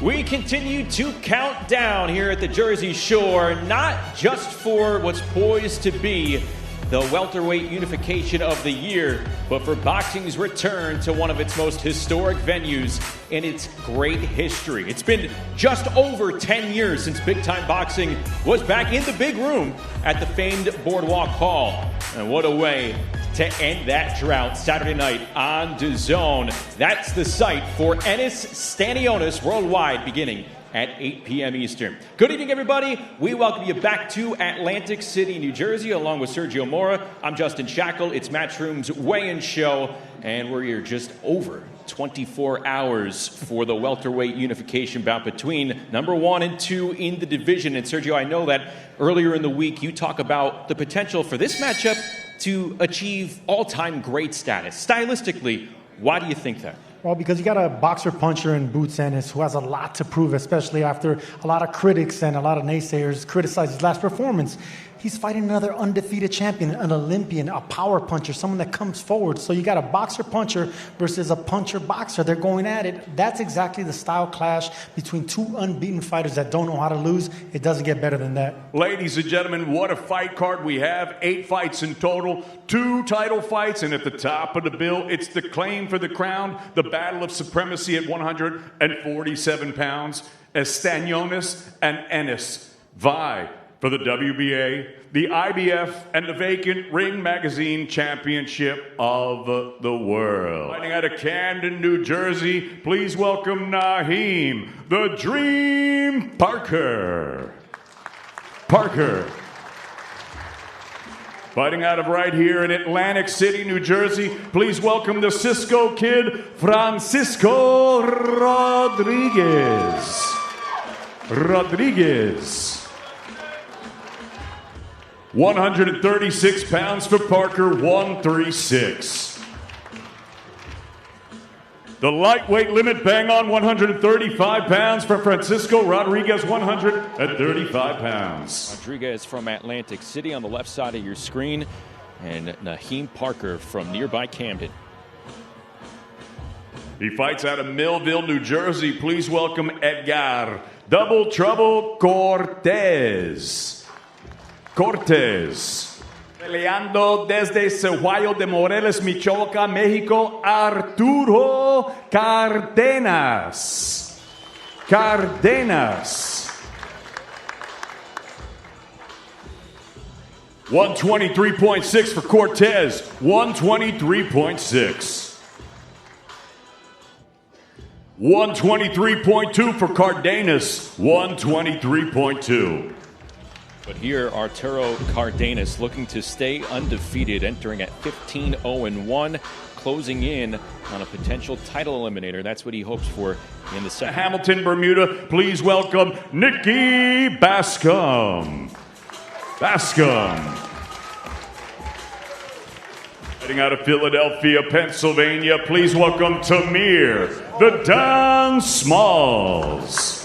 We continue to count down here at the Jersey Shore, not just for what's poised to be the welterweight unification of the year, but for boxing's return to one of its most historic venues in its great history. It's been just over 10 years since big-time boxing was back in the big room at the famed Boardwalk Hall. And what a way to end that drought Saturday night on DAZN. That's the site for Ennis Stanionis Worldwide beginning at 8 p.m. Eastern. Good evening, everybody. We welcome you back to Atlantic City, New Jersey, along with Sergio Mora. I'm Justin Shackle. It's Matchroom's weigh-in show, and we're here just over 24 hours for the welterweight unification bout between number 1 and 2 in the division. And Sergio, I know that earlier in the week you talk about the potential for this matchup to achieve all-time great status. Stylistically, why do you think that? Well, because you got a boxer-puncher in Boots Ennis who has a lot to prove, especially after a lot of critics and a lot of naysayers criticized his last performance. He's fighting another undefeated champion, an Olympian, a power puncher, someone that comes forward. So you got a boxer-puncher versus a puncher-boxer. They're going at it. That's exactly the style clash between two unbeaten fighters that don't know how to lose. It doesn't get better than that. Ladies and gentlemen, what a fight card we have. 8 fights in total, 2 title fights, and at the top of the bill, it's the claim for the crown, the battle of supremacy at 147 pounds, as Stanionis and Ennis vie for the WBA, the IBF, and the vacant Ring Magazine Championship of the world. Fighting out of Camden, New Jersey, please welcome Naheem, the Dream Parker. Fighting out of right here in Atlantic City, New Jersey, please welcome the Cisco Kid, Francisco Rodriguez. 136 pounds for Parker, 136. The lightweight limit, bang on 135 pounds for Francisco Rodriguez, 135 pounds. Rodriguez from Atlantic City on the left side of your screen, and Naheem Parker from nearby Camden. He fights out of Millville, New Jersey. Please welcome Edgar Double Trouble Cortez. Peleando desde Cejuayo de Morelos, Michoacán, México, Arturo Cardenas. 123.6 for Cortez, 123.6. 123.2 for Cardenas, 123.2. But here, Arturo Cardenas looking to stay undefeated, entering at 15-0-1, closing in on a potential title eliminator. That's what he hopes for in the second. Hamilton, Bermuda, please welcome Nicky Bascom. Heading out of Philadelphia, Pennsylvania, please welcome Tamir, the Don Smalls.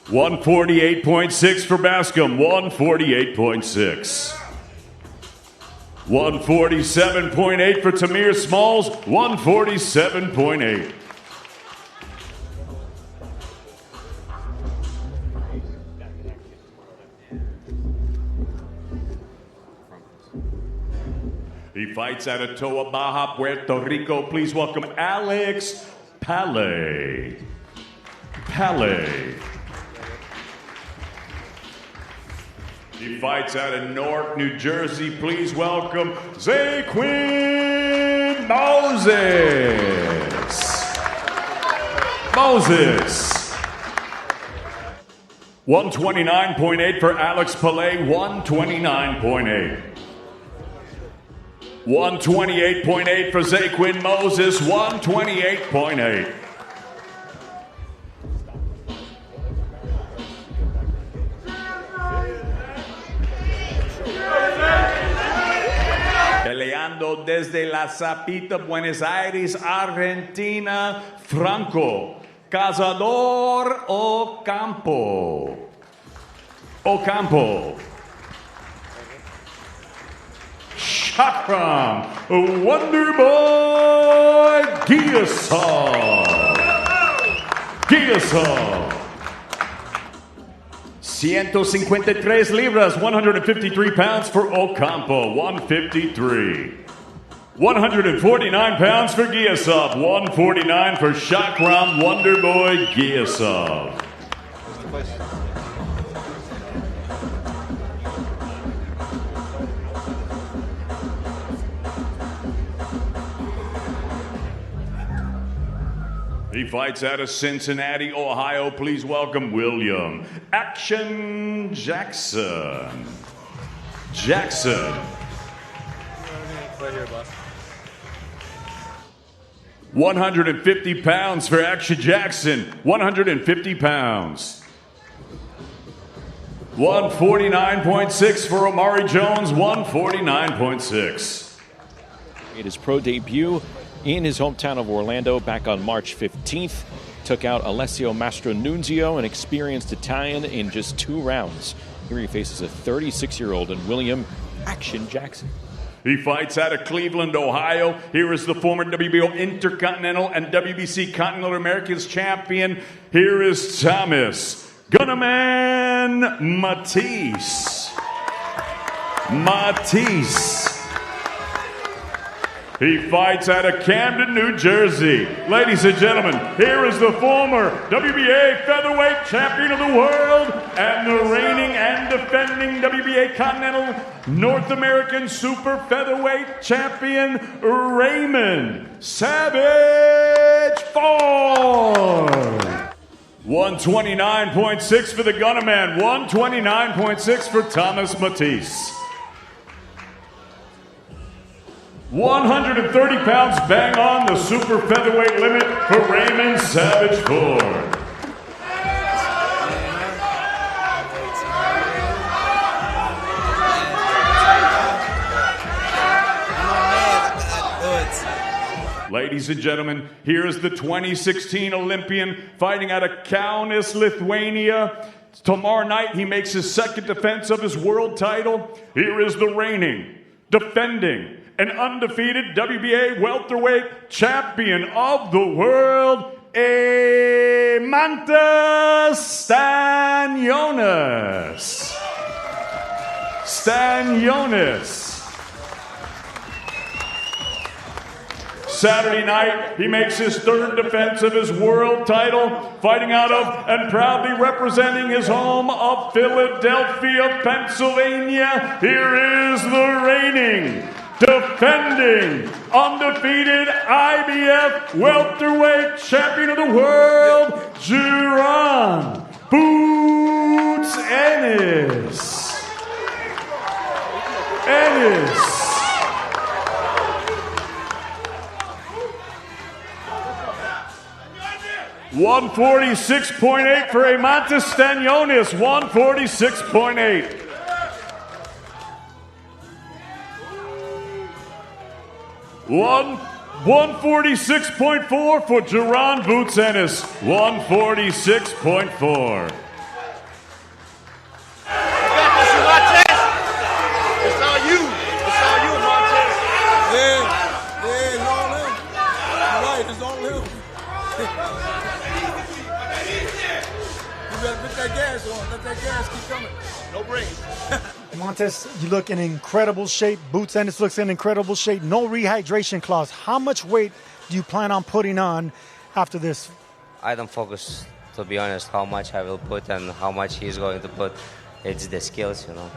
$148.6 for Bascom, 148.6. 147.8 for Tamir Smalls, 147.8. He fights out of Toa Baja, Puerto Rico. Please welcome Alex Pale. He fights out of Newark, New Jersey. Please welcome Zaquin Moses. 129.8 for Alex Pele, 129.8. 128.8 for Zaquin Moses, 128.8. Peleando desde La Zapita, Buenos Aires, Argentina, Franco Cazador Ocampo. Chakram Wonderboy Giasov. 153 libras, 153 pounds for Ocampo, 153. 149 pounds for Giasov, 149 for Chakram Wonderboy Giasov. He fights out of Cincinnati, Ohio. Please welcome William Action Jackson. Jackson. Right here, boss. 150 pounds for Action Jackson. 150 pounds. 149.6 for Omari Jones. 149.6. Made his pro debut in his hometown of Orlando back on March 15th. Took out Alessio Mastronunzio, an experienced Italian, in just 2 rounds. Here he faces a 36-year-old and William Action Jackson. He fights out of Cleveland, Ohio. Here is the former WBO Intercontinental and WBC Continental Americas champion. Here is Thomas Gunnerman Matisse. He fights out of Camden, New Jersey. Ladies and gentlemen, here is the former WBA featherweight champion of the world and the reigning and defending WBA Continental North American super featherweight champion, Raymond Savage Ford. 129.6 for the Gunnerman, 129.6 for Thomas Matisse. 130 pounds bang on the super featherweight limit for Raymond Savage Ford. Ladies and gentlemen, here's the 2016 Olympian fighting out of Kaunas, Lithuania. Tomorrow night, he makes his second defense of his world title. Here is the reigning, defending, an undefeated WBA welterweight champion of the world, Stanionis. Saturday night, he makes his third defense of his world title, fighting out of and proudly representing his home of Philadelphia, Pennsylvania. Here is the reigning, defending, undefeated IBF welterweight champion of the world, Duran Boots Ennis. 146.8 for Eimantas Stanionis, 146.8. One 146.4 for Duran Boots Ennis, 146.4. Montes, you look in incredible shape. Boots Ennis looks in incredible shape. No rehydration clause. How much weight do you plan on putting on after this? I don't focus, to be honest, how much I will put and how much he's going to put. It's the skills, you know.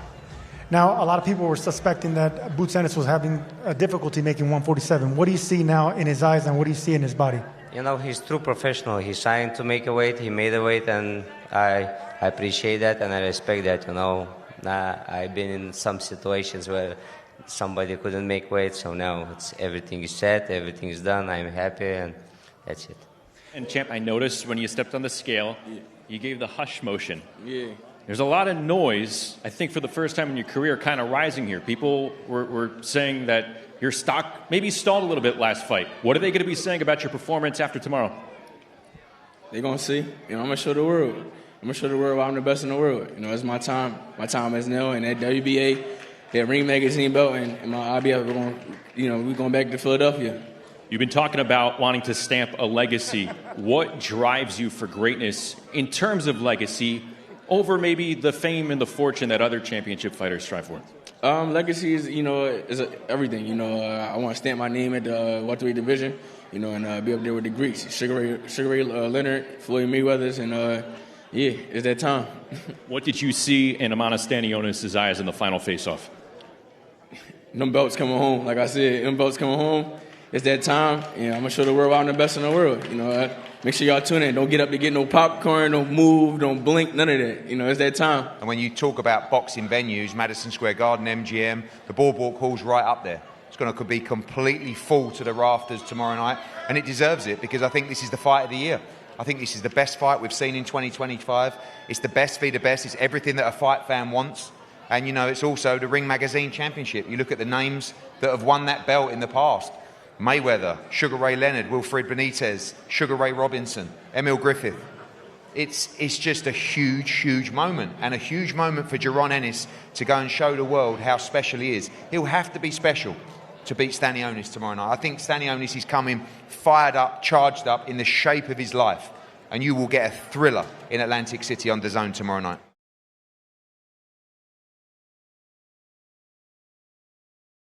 Now, a lot of people were suspecting that Boots Ennis was having a difficulty making 147. What do you see now in his eyes and what do you see in his body? You know, he's true professional. He's trying to make a weight. He made a weight, and I appreciate that and I respect that, you know. I've been in some situations where somebody couldn't make weight, so now everything is set, everything is done. I'm happy, and that's it. And Champ, I noticed when you stepped on the scale, you gave the hush motion. Yeah. There's a lot of noise, I think, for the first time in your career, kind of rising here. People were saying that your stock maybe stalled a little bit last fight. What are they going to be saying about your performance after tomorrow? They're going to see. You know, I'm going to show the world. I'm going to show the world why I'm the best in the world. You know, it's my time. My time is now, and that WBA, that Ring Magazine belt and my IBF. We're going back to Philadelphia. You've been talking about wanting to stamp a legacy. What drives you for greatness in terms of legacy over maybe the fame and the fortune that other championship fighters strive for? Legacy is, is everything. I want to stamp my name at the welterweight division, and be up there with the Greeks, Sugar Ray Leonard, Floyd Mayweather's, and it's that time. What did you see in Amanda Stanionis' eyes in the final face-off? Them belts coming home, like I said, them belts coming home. It's that time. I'm going to show the world I'm the best in the world. Make sure y'all tune in. Don't get up to get no popcorn, don't move, don't blink, none of that. It's that time. And when you talk about boxing venues, Madison Square Garden, MGM, the Boardwalk Hall's right up there. It's going to be completely full to the rafters tomorrow night, and it deserves it because I think this is the fight of the year. I think this is the best fight we've seen in 2025. It's the best v the best. It's everything that a fight fan wants. And, it's also the Ring Magazine Championship. You look at the names that have won that belt in the past. Mayweather, Sugar Ray Leonard, Wilfred Benitez, Sugar Ray Robinson, Emil Griffith. It's just a huge, huge moment, and a huge moment for Jaron Ennis to go and show the world how special he is. He'll have to be special to beat Stanionis tomorrow night. I think Stanionis is coming fired up, charged up, in the shape of his life, and you will get a thriller in Atlantic City on DAZN tomorrow night.